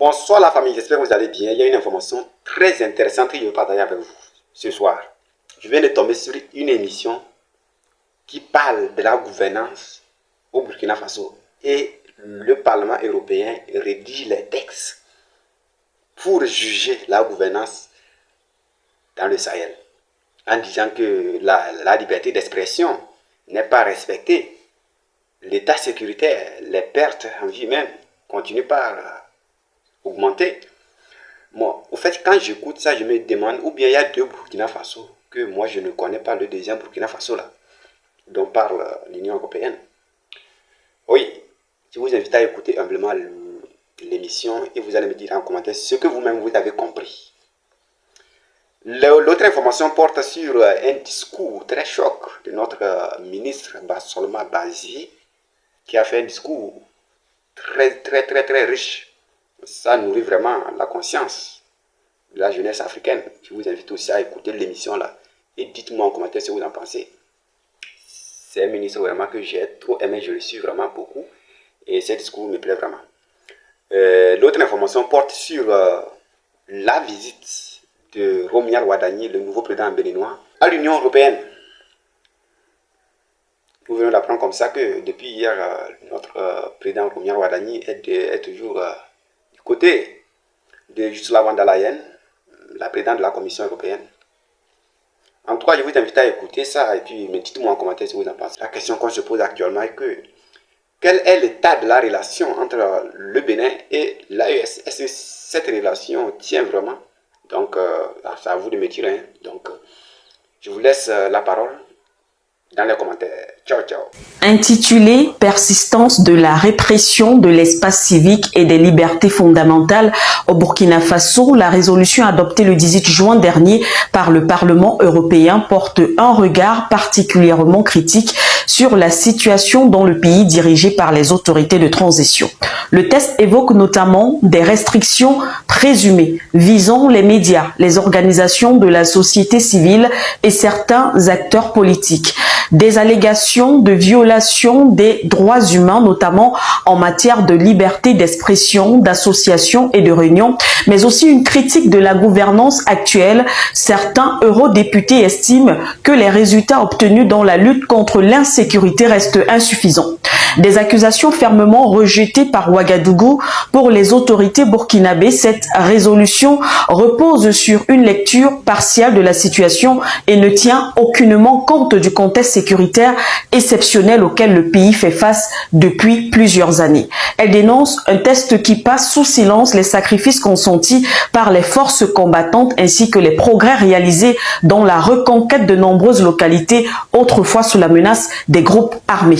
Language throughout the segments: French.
Bonsoir la famille, j'espère que vous allez bien. Il y a une information très intéressante que je vais partager avec vous ce soir. Je viens de tomber sur une émission qui parle de la gouvernance au Burkina Faso. Et le Parlement européen rédige les textes pour juger la gouvernance dans le Sahel, en disant que la liberté d'expression n'est pas respectée. L'état sécuritaire, les pertes en vie humaine continuent par augmenter. Moi, au fait, quand j'écoute ça, je me demande, ou bien il y a deux Burkina Faso que moi je ne connais pas, le deuxième Burkina Faso là, dont parle l'Union européenne. Oui, je vous invite à écouter humblement l'émission et vous allez me dire en commentaire ce que vous-même vous avez compris. L'autre information porte sur un discours très choc de notre ministre Solomon Bazi, qui a fait un discours très riche. Ça nourrit vraiment la conscience de la jeunesse africaine. Je vous invite aussi à écouter l'émission là et dites-moi en commentaire ce que vous en pensez. C'est un ministre vraiment que j'ai trop aimé, je le suis vraiment beaucoup et ce discours me plaît vraiment. L'autre information porte sur la visite de Romuald Wadagni, le nouveau président béninois, à l'Union européenne. Nous venons d'apprendre comme ça que depuis hier, notre président Romuald Wadagni est toujours du côté de Ursula von der Leyen, la présidente de la Commission européenne. En tout cas, je vous invite à écouter ça et puis dites-moi en commentaire si vous en pensez. La question qu'on se pose actuellement est que quel est l'état de la relation entre le Bénin et l'AES? Est-ce que cette relation tient vraiment? Donc, c'est à vous de me dire. Hein. Donc, je vous laisse la parole dans les commentaires. Ciao, ciao. Intitulé « Persistance de la répression de l'espace civique et des libertés fondamentales au Burkina Faso », la résolution adoptée le 18 juin dernier par le Parlement européen porte un regard particulièrement critique sur la situation dans le pays dirigé par les autorités de transition. Le texte évoque notamment des restrictions présumées visant les médias, les organisations de la société civile et certains acteurs politiques. Des allégations de violation des droits humains, notamment en matière de liberté d'expression, d'association et de réunion, mais aussi une critique de la gouvernance actuelle. Certains eurodéputés estiment que les résultats obtenus dans la lutte contre l'insécurité restent insuffisants. Des accusations fermement rejetées par Ouagadougou pour les autorités burkinabées, cette résolution repose sur une lecture partielle de la situation et ne tient aucunement compte du contexte sécuritaire exceptionnel auquel le pays fait face depuis plusieurs années. Elle dénonce un texte qui passe sous silence les sacrifices consentis par les forces combattantes ainsi que les progrès réalisés dans la reconquête de nombreuses localités autrefois sous la menace des groupes armés.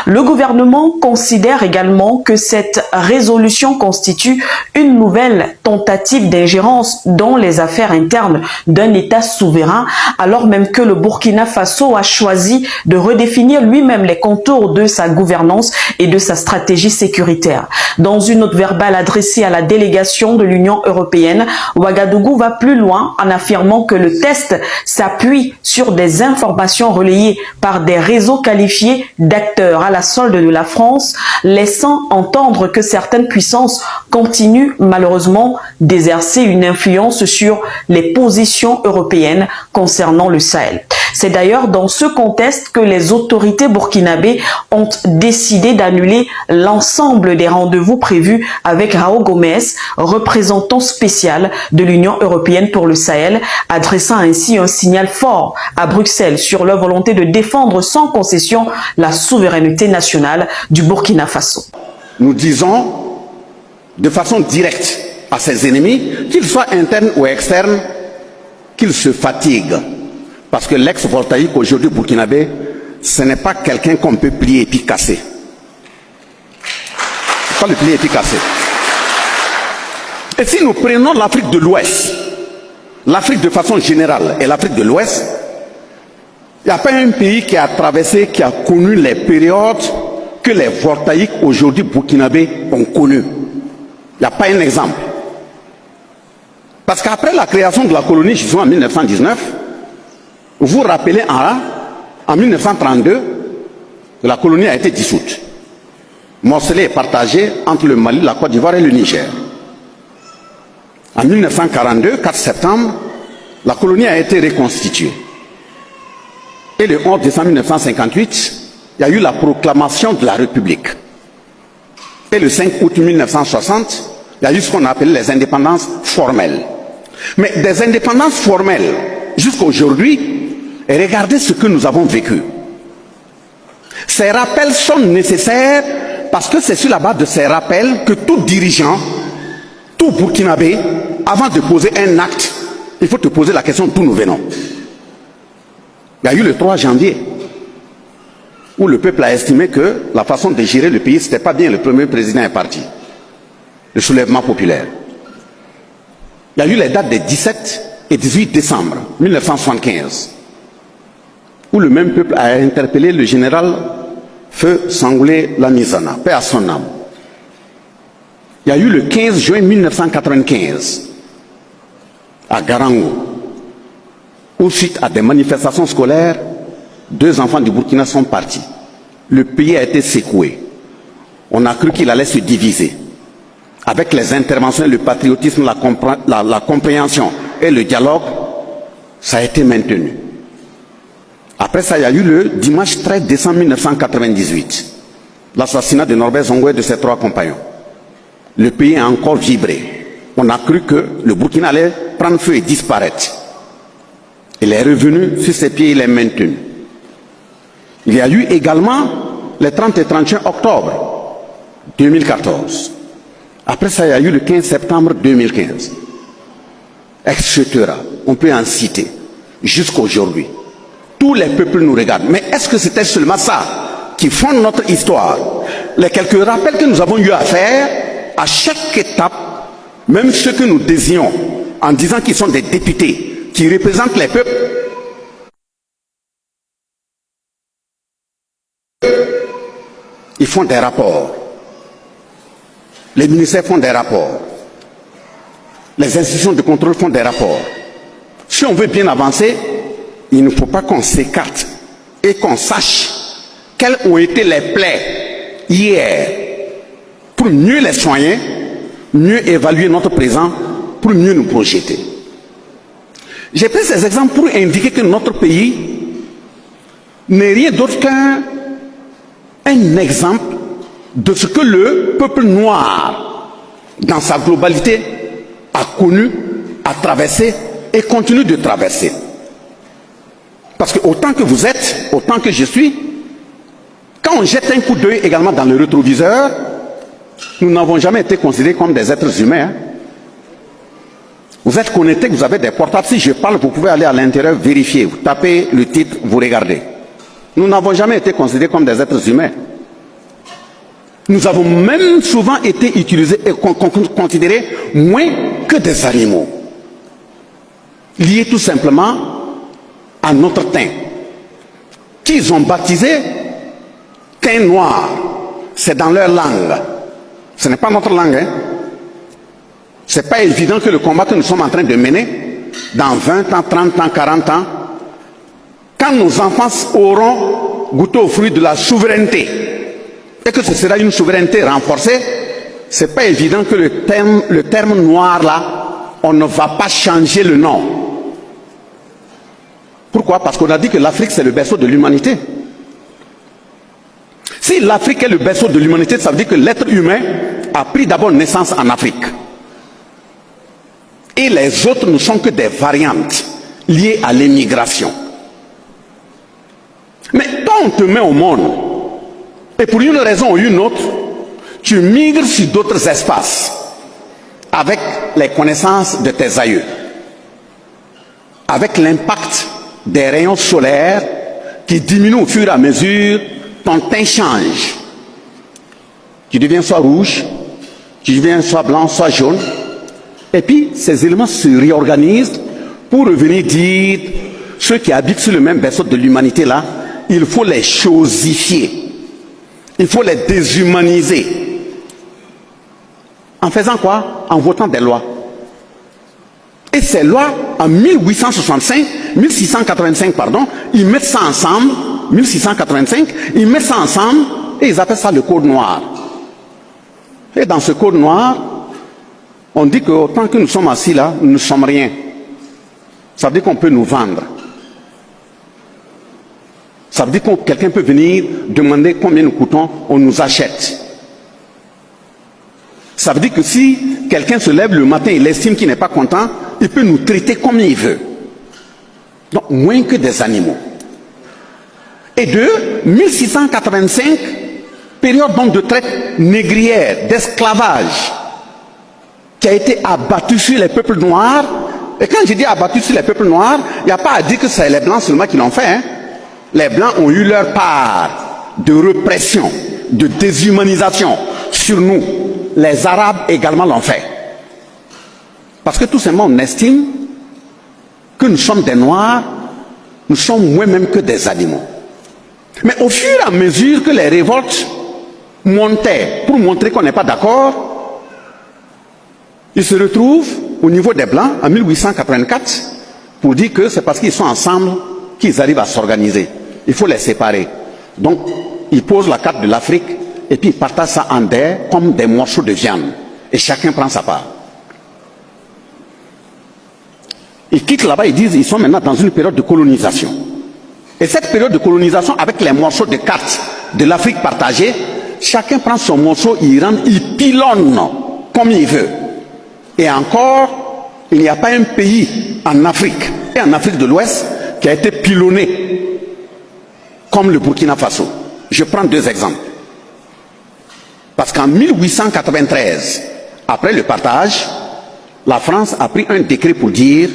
Le gouvernement considère également que cette résolution constitue une nouvelle tentative d'ingérence dans les affaires internes d'un État souverain, alors même que le Burkina Faso a choisi de redéfinir lui-même les contours de sa gouvernance et de sa stratégie sécuritaire. Dans une note verbale adressée à la délégation de l'Union européenne, Ouagadougou va plus loin en affirmant que le texte s'appuie sur des informations relayées par des réseaux qualifiés d'acteurs à la solde de la France, laissant entendre que certaines puissances continuent malheureusement d'exercer une influence sur les positions européennes concernant le Sahel. C'est d'ailleurs dans ce contexte que les autorités burkinabées ont décidé d'annuler l'ensemble des rendez-vous prévus avec Raoul Gomez, représentant spécial de l'Union européenne pour le Sahel, adressant ainsi un signal fort à Bruxelles sur leur volonté de défendre sans concession la souveraineté nationale du Burkina Faso. Nous disons de façon directe à ses ennemis, qu'ils soient internes ou externes, qu'ils se fatiguent. Parce que l'ex-voltaïque aujourd'hui burkinabé, ce n'est pas quelqu'un qu'on peut plier et puis casser. Pas le plier et puis casser. Et si nous prenons l'Afrique de l'Ouest, l'Afrique de façon générale et l'Afrique de l'Ouest, il n'y a pas un pays qui a traversé, qui a connu les périodes que les voltaïques aujourd'hui burkinabés ont connues. Il n'y a pas un exemple. Parce qu'après la création de la colonie, je suis en 1919, vous vous rappelez, en 1932, la colonie a été dissoute. Morcelée et partagée entre le Mali, la Côte d'Ivoire et le Niger. En 1942, 4 septembre, la colonie a été reconstituée. Et le 11 décembre 1958, il y a eu la proclamation de la République. Et le 5 août 1960, il y a eu ce qu'on appelle les indépendances formelles. Mais des indépendances formelles jusqu'à aujourd'hui, regardez ce que nous avons vécu. Ces rappels sont nécessaires parce que c'est sur la base de ces rappels que tout dirigeant, tout Burkinabé, avant de poser un acte, il faut te poser la question d'où nous venons. Il y a eu le 3 janvier, où le peuple a estimé que la façon de gérer le pays, ce n'était pas bien, le premier président est parti. Le soulèvement populaire. Il y a eu les dates des 17 et 18 décembre 1975, où le même peuple a interpellé le général Feu Sangoulé Lamizana, paix à son âme. Il y a eu le 15 juin 1995, à Garango, où suite à des manifestations scolaires, 2 enfants du Burkina sont partis. Le pays a été secoué. On a cru qu'il allait se diviser. Avec les interventions, le patriotisme, la compréhension et le dialogue, ça a été maintenu. Après ça, il y a eu le dimanche 13 décembre 1998, l'assassinat de Norbert Zongo et de ses 3 compagnons. Le pays a encore vibré. On a cru que le Burkina allait prendre feu et disparaître. Il est revenu sur ses pieds, il est maintenu. Il y a eu également les 30 et 31 octobre 2014. Après ça, il y a eu le 15 septembre 2015. Etc. On peut en citer jusqu'à aujourd'hui. Tous les peuples nous regardent. Mais est-ce que c'était seulement ça qui fonde notre histoire? Les quelques rappels que nous avons eu à faire, à chaque étape, même ceux que nous désignons, en disant qu'ils sont des députés, qui représentent les peuples, ils font des rapports. Les ministères font des rapports. Les institutions de contrôle font des rapports. Si on veut bien avancer, il ne faut pas qu'on s'écarte et qu'on sache quelles ont été les plaies hier pour mieux les soigner, mieux évaluer notre présent, pour mieux nous projeter. J'ai pris ces exemples pour indiquer que notre pays n'est rien d'autre qu'un exemple de ce que le peuple noir, dans sa globalité, a connu, a traversé et continue de traverser. Parce que autant que vous êtes, autant que je suis, quand on jette un coup d'œil également dans le rétroviseur, nous n'avons jamais été considérés comme des êtres humains. Hein. Vous êtes connectés, vous avez des portables. Si je parle, vous pouvez aller à l'intérieur, vérifier. Vous tapez le titre, vous regardez. Nous n'avons jamais été considérés comme des êtres humains. Nous avons même souvent été utilisés et considérés moins que des animaux. Liés tout simplement à notre teint, qu'ils ont baptisé teint noir. C'est dans leur langue. Ce n'est pas notre langue. Hein. Ce n'est pas évident que le combat que nous sommes en train de mener, dans 20 ans, 30 ans, 40 ans, quand nos enfants auront goûté au fruit de la souveraineté, et que ce sera une souveraineté renforcée, ce n'est pas évident que le terme noir là, on ne va pas changer le nom. Pourquoi? Parce qu'on a dit que l'Afrique c'est le berceau de l'humanité. Si l'Afrique est le berceau de l'humanité, ça veut dire que l'être humain a pris d'abord naissance en Afrique. Et les autres ne sont que des variantes liées à l'émigration. Mais quand on te met au monde, et pour une raison ou une autre, tu migres sur d'autres espaces avec les connaissances de tes aïeux, avec l'impact des rayons solaires qui diminuent au fur et à mesure, ton teint change. Tu deviens soit rouge, tu deviens soit blanc, soit jaune. Et puis, ces éléments se réorganisent pour revenir dire, ceux qui habitent sur le même berceau de l'humanité là, il faut les chosifier. Il faut les déshumaniser. En faisant quoi? En votant des lois. Et ces lois, en 1685, ils mettent ça ensemble, 1685, ils mettent ça ensemble et ils appellent ça le code noir. Et dans ce code noir, On dit que autant que nous sommes assis là, nous ne sommes rien. Ça veut dire qu'on peut nous vendre. Ça veut dire que quelqu'un peut venir demander combien nous coûtons, on nous achète. Ça veut dire que si quelqu'un se lève le matin et il estime qu'il n'est pas content, il peut nous traiter comme il veut. Donc, moins que des animaux. Et de 1685, période donc de traite négrière, d'esclavage, qui a été abattue sur les peuples noirs. Et quand je dis abattu sur les peuples noirs, il n'y a pas à dire que c'est les Blancs seulement qui l'ont fait. Hein. Les Blancs ont eu leur part de répression, de déshumanisation sur nous. Les Arabes également l'ont fait. Parce que tout simplement, on estime que nous sommes des Noirs, nous sommes moins même que des animaux. Mais au fur et à mesure que les révoltes montaient pour montrer qu'on n'est pas d'accord, ils se retrouvent au niveau des Blancs en 1884 pour dire que c'est parce qu'ils sont ensemble qu'ils arrivent à s'organiser. Il faut les séparer. Donc, ils posent la carte de l'Afrique et puis ils partagent ça en deux comme des morceaux de viande. Et chacun prend sa part. Ils quittent là-bas, ils disent qu'ils sont maintenant dans une période de colonisation. Et cette période de colonisation, avec les morceaux de cartes de l'Afrique partagée, chacun prend son morceau, il rentre, il pilonne comme il veut. Et encore, il n'y a pas un pays en Afrique et en Afrique de l'Ouest qui a été pilonné comme le Burkina Faso. Je prends deux exemples. Parce qu'en 1893, après le partage, la France a pris un décret pour dire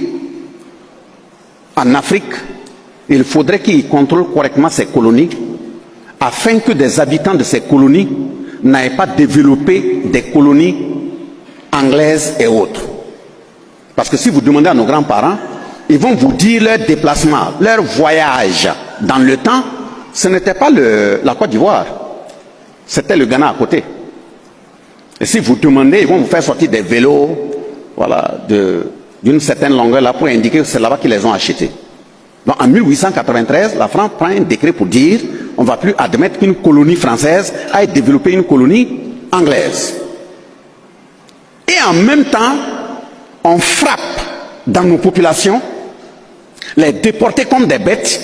en Afrique, il faudrait qu'il contrôle correctement ses colonies afin que des habitants de ces colonies n'aient pas développé des colonies anglaises et autres. Parce que si vous demandez à nos grands-parents, ils vont vous dire leur déplacement, leur voyage dans le temps, ce n'était pas la Côte d'Ivoire, c'était le Ghana à côté. Et si vous demandez, ils vont vous faire sortir des vélos, voilà, d'une certaine longueur là pour indiquer que c'est là-bas qu'ils les ont achetés. Donc en 1893, la France prend un décret pour dire on ne va plus admettre qu'une colonie française aille développer une colonie anglaise. Et en même temps, on frappe dans nos populations, les déporter comme des bêtes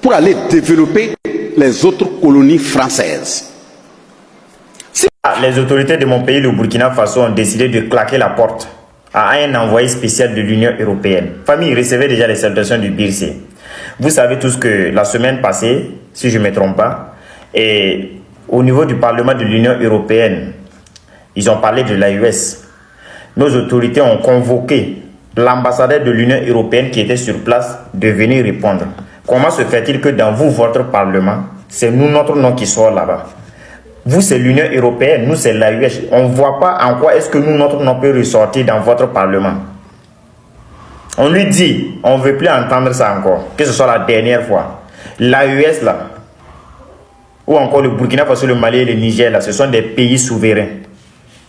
pour aller développer les autres colonies françaises. Les autorités de mon pays, le Burkina Faso, ont décidé de claquer la porte à un envoyé spécial de l'Union européenne. Famille recevait déjà les salutations du BIRC. Vous savez tous que la semaine passée, si je ne me trompe pas, et au niveau du Parlement de l'Union européenne, ils ont parlé de l'AES. Nos autorités ont convoqué l'ambassadeur de l'Union européenne qui était sur place de venir répondre. Comment se fait-il que dans vous, votre Parlement, c'est nous, notre nom qui sort là-bas? Vous, c'est l'Union européenne, nous, c'est l'AES. On ne voit pas en quoi est-ce que nous, notre nom peut ressortir dans votre Parlement. On lui dit, on ne veut plus entendre ça encore, que ce soit la dernière fois. L'AES, là, ou encore le Burkina Faso, le Mali et le Niger, là, ce sont des pays souverains,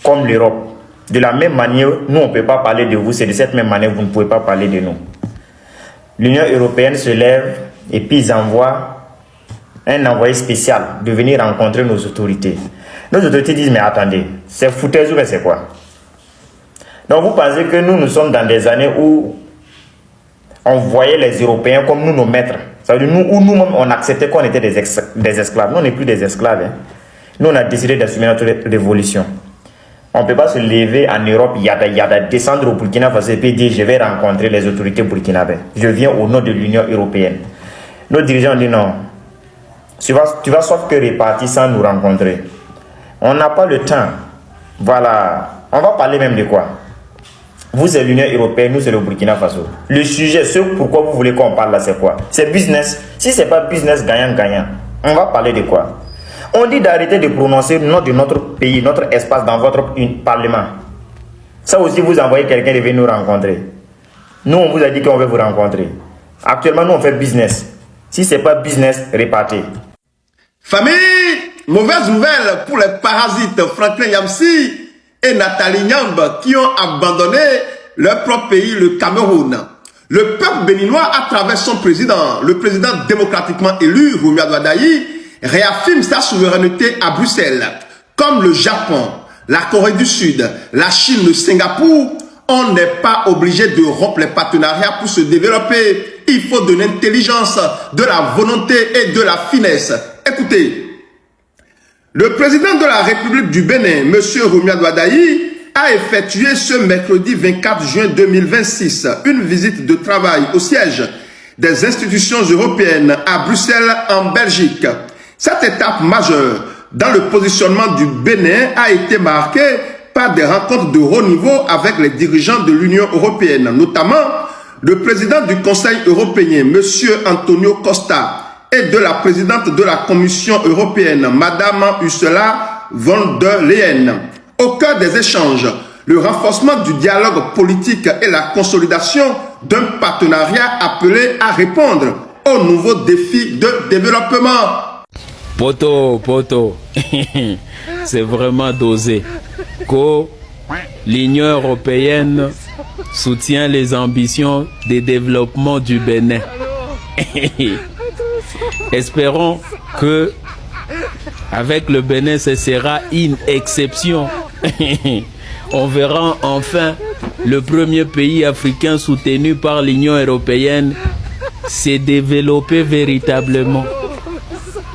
comme l'Europe. De la même manière, nous, on ne peut pas parler de vous, c'est de cette même manière que vous ne pouvez pas parler de nous. L'Union européenne se lève et puis ils envoient un envoyé spécial de venir rencontrer nos autorités. Nos autorités disent, mais attendez, c'est foutaise ou c'est quoi? Donc vous pensez que nous sommes dans des années où on voyait les Européens comme nous, nos maîtres. Ça veut dire nous-mêmes, on acceptait qu'on était des esclaves. Nous, on n'est plus des esclaves. Hein. Nous, on a décidé d'assumer notre révolution. On ne peut pas se lever en Europe, descendre au Burkina Faso et puis dire, je vais rencontrer les autorités burkinabées. Je viens au nom de l'Union européenne. Nos dirigeants ont dit non. Tu vas sauf que repartir sans nous rencontrer. On n'a pas le temps. Voilà. On va parler même de quoi? Vous, c'est l'Union européenne, nous, c'est le Burkina Faso. Le sujet, ce pourquoi vous voulez qu'on parle là, c'est quoi? C'est business. Si ce n'est pas business gagnant-gagnant, on va parler de quoi? On dit d'arrêter de prononcer le nom de notre pays, notre espace dans votre parlement. Ça aussi, vous envoyez quelqu'un de venir nous rencontrer. Nous, on vous a dit qu'on veut vous rencontrer. Actuellement, nous, on fait business. Si ce n'est pas business, repartez. Famille, mauvaise nouvelle pour les parasites Franklin Yamsi et Nathalie Nyambe qui ont abandonné leur propre pays, le Cameroun. Le peuple béninois, à travers son président, le président démocratiquement élu, Roumia Douadaï, réaffirme sa souveraineté à Bruxelles, comme le Japon, la Corée du Sud, la Chine, le Singapour, on n'est pas obligé de rompre les partenariats pour se développer. Il faut de l'intelligence, de la volonté et de la finesse. Écoutez, le président de la République du Bénin, M. Romuald Wadaï, a effectué ce mercredi 24 juin 2026 une visite de travail au siège des institutions européennes à Bruxelles, en Belgique. Cette étape majeure dans le positionnement du Bénin a été marquée par des rencontres de haut niveau avec les dirigeants de l'Union européenne, notamment le président du Conseil européen, M. Antonio Costa, et de la présidente de la Commission européenne, Mme Ursula von der Leyen. Au cœur des échanges, le renforcement du dialogue politique et la consolidation d'un partenariat appelé à répondre aux nouveaux défis de développement. Poto, c'est vraiment dosé. Que l'Union européenne soutient les ambitions de développement du Bénin. Espérons que avec le Bénin, ce sera une exception. On verra enfin le premier pays africain soutenu par l'Union européenne se développer véritablement.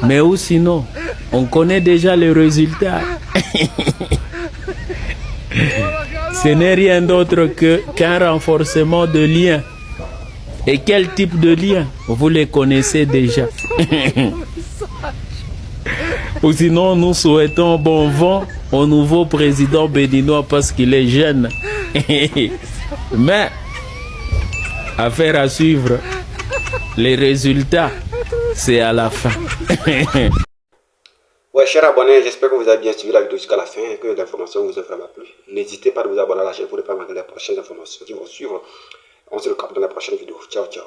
Mais ou sinon, on connaît déjà les résultats. Ce n'est rien d'autre qu'un renforcement de liens. Et quel type de liens? Vous les connaissez déjà. Ou sinon, nous souhaitons bon vent au nouveau président béninois parce qu'il est jeune. Mais, affaire à suivre, les résultats, c'est à la fin. Ouais, chers abonnés, j'espère que vous avez bien suivi la vidéo jusqu'à la fin et que l'information vous a vraiment plu. N'hésitez pas à vous abonner à la chaîne pour ne pas manquer les prochaines informations qui vont suivre. On se retrouve dans la prochaine vidéo. Ciao, ciao.